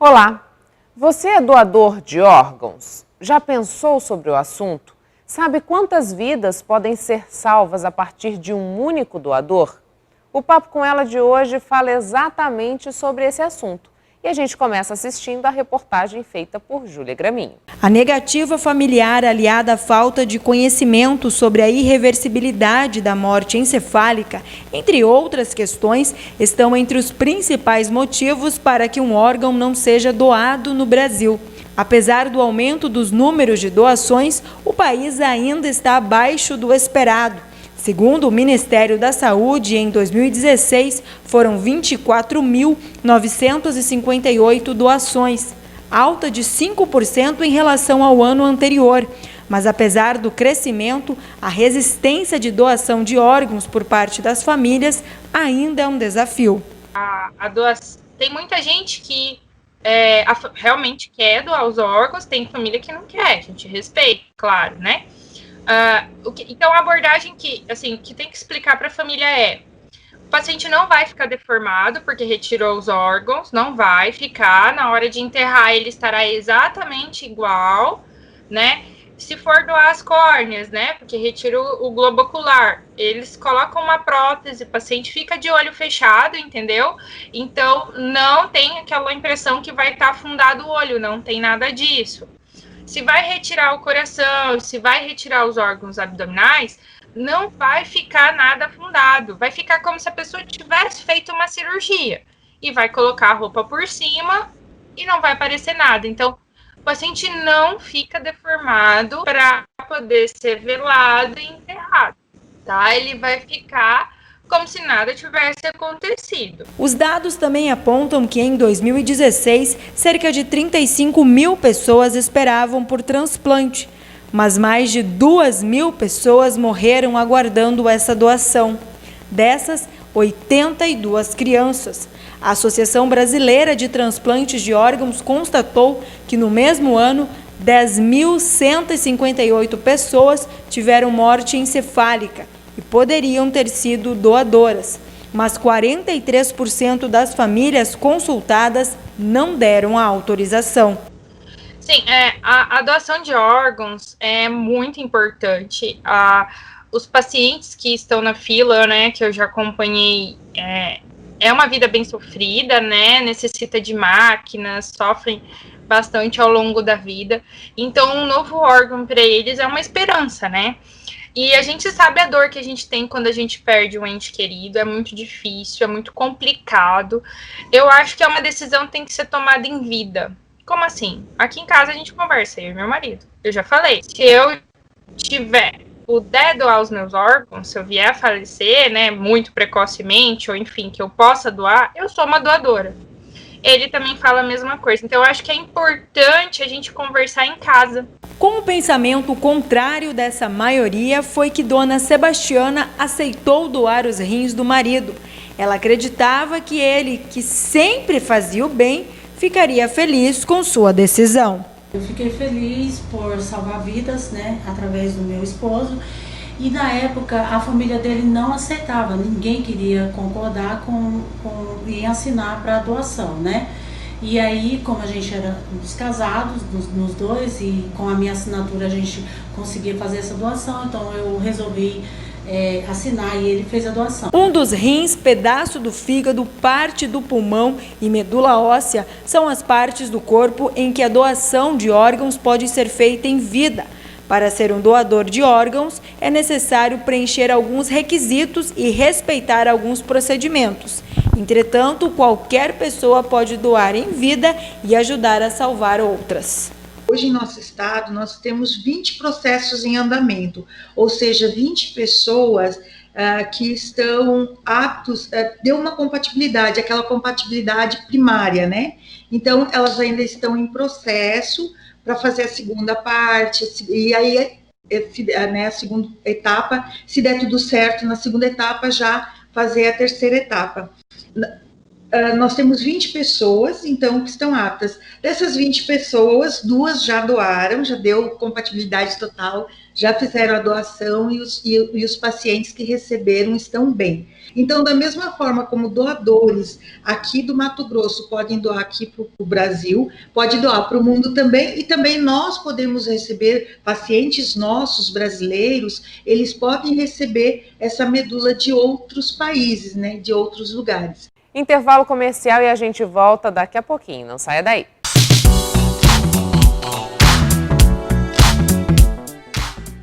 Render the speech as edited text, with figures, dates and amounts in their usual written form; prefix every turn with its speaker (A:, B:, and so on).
A: Olá, você é doador de órgãos? Já pensou sobre o assunto? Sabe quantas vidas podem ser salvas a partir de um único doador? O Papo com Ela de hoje fala exatamente sobre esse assunto. E a gente começa assistindo a reportagem feita por Júlia Graminho.
B: A negativa familiar, aliada à falta de conhecimento sobre a irreversibilidade da morte encefálica, entre outras questões, estão entre os principais motivos para que um órgão não seja doado no Brasil. Apesar do aumento dos números de doações, o país ainda está abaixo do esperado. Segundo o Ministério da Saúde, em 2016, foram 24.958 doações, alta de 5% em relação ao ano anterior. Mas, apesar do crescimento, a resistência de doação de órgãos por parte das famílias ainda é um desafio.
C: Tem muita gente que realmente quer doar os órgãos, tem família que não quer, a gente respeita, claro, né? Então, a abordagem que tem que explicar para a família o paciente não vai ficar deformado porque retirou os órgãos, não vai ficar, na hora de enterrar ele estará exatamente igual, né? Se for doar as córneas, né, porque retira o globo ocular, eles colocam uma prótese, o paciente fica de olho fechado, entendeu? Então, não tem aquela impressão que vai estar afundado o olho, não tem nada disso. Se vai retirar o coração, se vai retirar os órgãos abdominais, não vai ficar nada afundado. Vai ficar como se a pessoa tivesse feito uma cirurgia. E vai colocar a roupa por cima e não vai aparecer nada. Então, o paciente não fica deformado para poder ser velado e enterrado, tá? Ele vai ficar como se nada tivesse acontecido.
B: Os dados também apontam que em 2016, cerca de 35 mil pessoas esperavam por transplante, mas mais de 2.000 pessoas morreram aguardando essa doação. Dessas, 82 crianças. A Associação Brasileira de Transplantes de Órgãos constatou que no mesmo ano, 10.158 pessoas tiveram morte encefálica e poderiam ter sido doadoras, mas 43% das famílias consultadas não deram a autorização.
C: Sim, a doação de órgãos é muito importante. Os pacientes que estão na fila, né, que eu já acompanhei, é uma vida bem sofrida, né, necessita de máquinas, sofrem bastante ao longo da vida. Então, um novo órgão para eles é uma esperança, né? E a gente sabe a dor que a gente tem quando a gente perde um ente querido, é muito difícil, é muito complicado. Eu acho que é uma decisão que tem que ser tomada em vida. Como assim? Aqui em casa a gente conversa, eu e meu marido. Eu já falei, se eu puder doar os meus órgãos, se eu vier a falecer, né, muito precocemente, ou enfim, que eu possa doar, eu sou uma doadora. Ele também fala a mesma coisa. Então, eu acho que é importante a gente conversar em casa.
B: Com o pensamento contrário dessa maioria, foi que Dona Sebastiana aceitou doar os rins do marido. Ela acreditava que ele, que sempre fazia o bem, ficaria feliz com sua decisão.
D: Eu fiquei feliz por salvar vidas, né, através do meu esposo. E na época a família dele não aceitava, ninguém queria concordar em assinar para a doação, né? E aí, como a gente era dos casados, nos dois, e com a minha assinatura a gente conseguia fazer essa doação, então eu resolvi assinar e ele fez a doação.
B: Um dos rins, pedaço do fígado, parte do pulmão e medula óssea são as partes do corpo em que a doação de órgãos pode ser feita em vida. Para ser um doador de órgãos, é necessário preencher alguns requisitos e respeitar alguns procedimentos. Entretanto, qualquer pessoa pode doar em vida e ajudar a salvar outras.
E: Hoje, em nosso estado, nós temos 20 processos em andamento, ou seja, 20 pessoas que estão aptos, deu uma compatibilidade, aquela compatibilidade primária, né? Então, elas ainda estão em processo para fazer a segunda parte, e aí, né, a segunda etapa, se der tudo certo, na segunda etapa já fazer a terceira etapa. nós temos 20 pessoas, então, que estão aptas. Dessas 20 pessoas, 2 já doaram, já deu compatibilidade total, já fizeram a doação e os pacientes que receberam estão bem. Então, da mesma forma como doadores aqui do Mato Grosso podem doar aqui para o Brasil, pode doar para o mundo também, e também nós podemos receber, pacientes nossos brasileiros, eles podem receber essa medula de outros países, né, de outros lugares.
A: Intervalo comercial e a gente volta daqui a pouquinho, não saia daí.